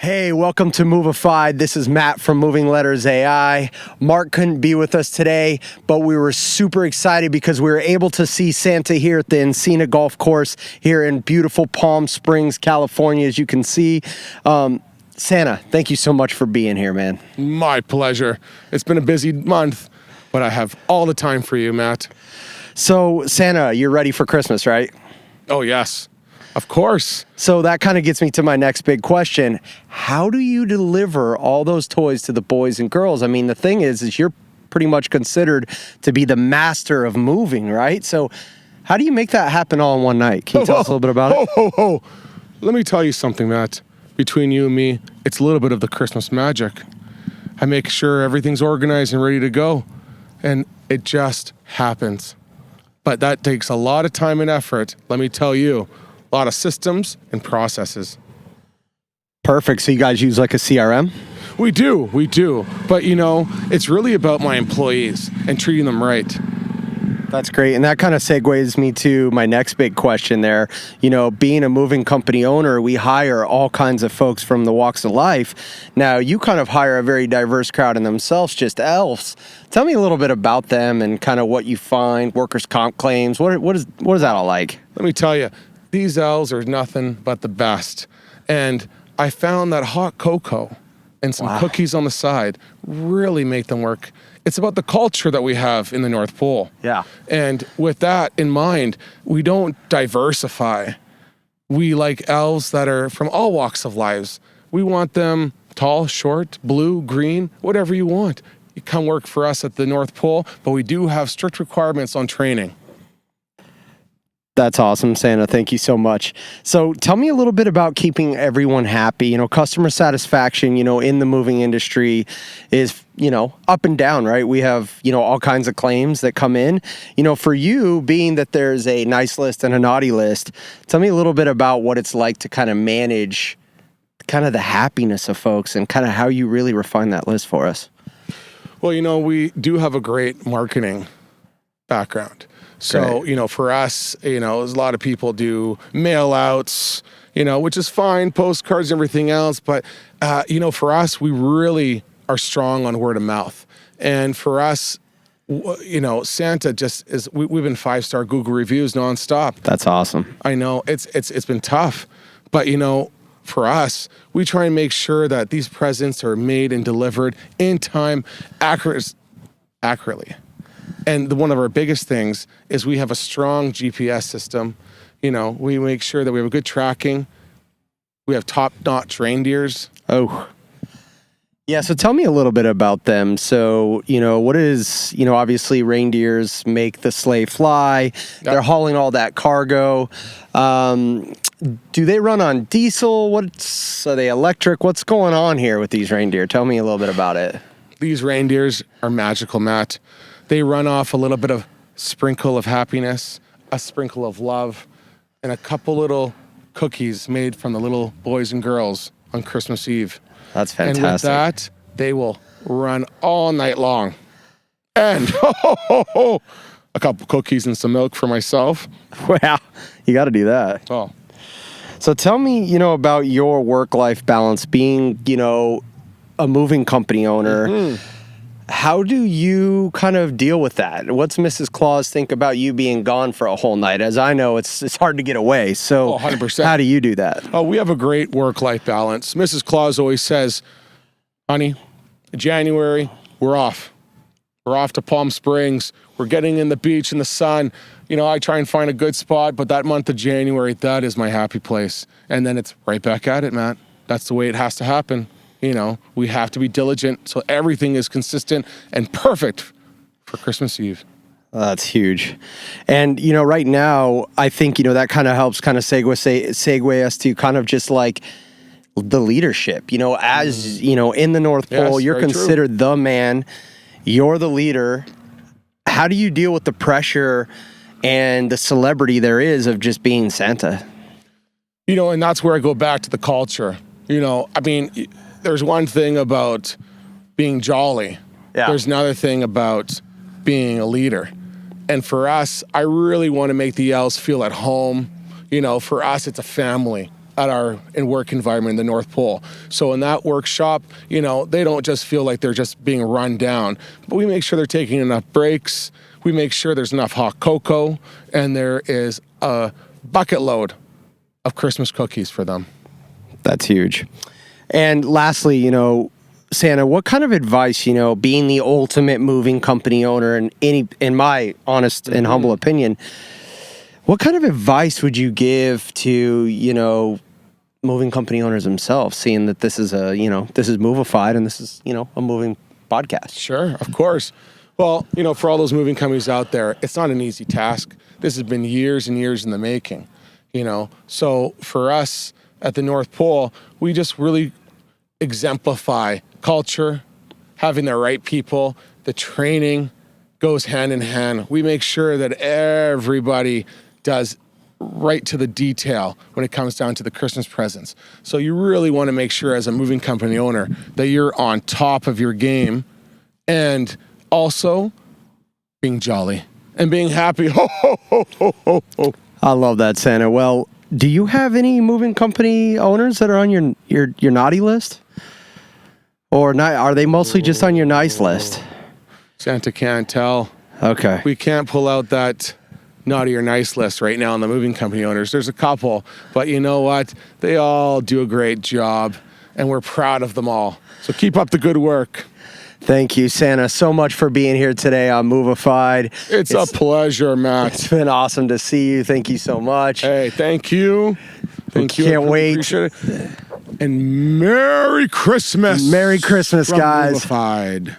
Hey, welcome to Movified. This is Matt from Movingletters.ai. Mark couldn't be with us today, but we were super excited because we were able to see Santa here at the Encina Golf Course here in beautiful Palm Springs, California, as you can see. Santa, thank you so much for being here, man. My pleasure. It's been a busy month, but I have all the time for you, Matt. So, Santa, you're ready for Christmas, right? Oh, yes. Of course. So that kind of gets me to my next big question. How do you deliver all those toys to the boys and girls? I mean, the thing is you're pretty much considered to be the master of moving, right? So how do you make that happen all in one night? Can you tell us a little bit about it? Let me tell you something, Matt. Between you and me, it's a little bit of the Christmas magic. I make sure everything's organized and ready to go, and it just happens. But that takes a lot of time and effort, let me tell you. A lot of systems and processes. Perfect. So you guys use like a CRM? We do. But it's really about my employees and treating them right. That's great. And that kind of segues me to my next big question there. You know, being a moving company owner, we hire all kinds of folks from the walks of life. Now, you kind of hire a very diverse crowd in themselves, just Elves. Tell me a little bit about them and kind of what you find, workers' comp claims. What is that all like? Let me tell you. These Elves are nothing but the best. And I found that hot cocoa and some cookies on the side really make them work. It's about the culture that we have in the North Pole. Yeah. And with that in mind, we don't diversify. We like Elves that are from all walks of lives. We want them tall, short, blue, green, whatever you want. You come work for us at the North Pole, but we do have strict requirements on training. That's awesome, Santa. Thank you so much. So tell me a little bit about keeping everyone happy. You know, customer satisfaction, in the moving industry is, up and down, right? We have, all kinds of claims that come in. For you, being that there's a nice list and a naughty list, tell me a little bit about what it's like to kind of manage kind of the happiness of folks and kind of how you really refine that list for us. Well, we do have a great marketing background. So, for us, a lot of people do mail outs, which is fine, postcards, everything else. But, for us, we really are strong on word of mouth. And for us, Santa just is, we've been 5-star Google reviews nonstop. That's awesome. I know it's been tough, but, for us, we try and make sure that these presents are made and delivered in time, accurately. And one of our biggest things is we have a strong GPS system. We make sure that we have a good tracking. We have top-notch Reindeers. Oh. Yeah, so tell me a little bit about them. So, what is, obviously Reindeers make the sleigh fly. Yep. They're hauling all that cargo. Do they run on diesel? Are they electric? What's going on here with these reindeer? Tell me a little bit about it. These Reindeers are magical, Matt. They run off a little bit of sprinkle of happiness, a sprinkle of love, and a couple little cookies made from the little boys and girls on Christmas Eve. That's fantastic. And with that, they will run all night long. And a couple cookies and some milk for myself. Wow, you got to do that. Oh. So tell me, about your work-life balance, being, a moving company owner. Mm-hmm. How do you kind of deal with that? What's Mrs. Claus think about you being gone for a whole night? As I know, it's hard to get away. So 100%. How do you do that? Oh, we have a great work-life balance. Mrs. Claus always says, honey, January, we're off. We're off to Palm Springs. We're getting in the beach in the sun. I try and find a good spot, but that month of January, that is my happy place. And then it's right back at it, Matt. That's the way it has to happen. We have to be diligent so everything is consistent and perfect for Christmas Eve. That's huge. And, right now, I think, that kind of helps kind of segue us to kind of just like the leadership, as, in the North Pole, you're considered the man, you're the leader. How do you deal with the pressure and the celebrity there is of just being Santa? And that's where I go back to the culture. There's one thing about being jolly. Yeah. There's another thing about being a leader. And for us, I really want to make the Elves feel at home. For us, it's a family. at our work environment in the North Pole. So in that workshop, they don't just feel like they're just being run down, but we make sure they're taking enough breaks. We make sure there's enough hot cocoa, and there is a bucket load of Christmas cookies for them. That's huge. And lastly, Santa, what kind of advice, being the ultimate moving company owner, and in my honest and humble opinion, what kind of advice would you give to, moving company owners themselves, seeing that this is this is Movified and this is, a moving podcast? Sure, of course. Well, for all those moving companies out there, it's not an easy task. This has been years and years in the making, So for us at the North Pole, we just really exemplify culture, having the right people. The training goes hand in hand. We make sure that everybody does right to the detail when it comes down to the Christmas presents. So you really want to make sure as a moving company owner that you're on top of your game, and also being jolly and being happy. Ho, ho, ho, ho, ho, ho. I love that, Santa. Well, do you have any moving company owners that are on your naughty list? Or not, are they mostly just on your nice list? Santa can't tell. Okay. We can't pull out that naughty or nice list right now on the moving company owners. There's a couple, but you know what? They all do a great job, and we're proud of them all. So keep up the good work. Thank you, Santa, so much for being here today on Movified. It's a pleasure, Matt. It's been awesome to see you. Thank you so much. Hey, thank you. Thank you. Can't wait. Appreciate it. And Merry Christmas. Merry Christmas, from guys. Movified.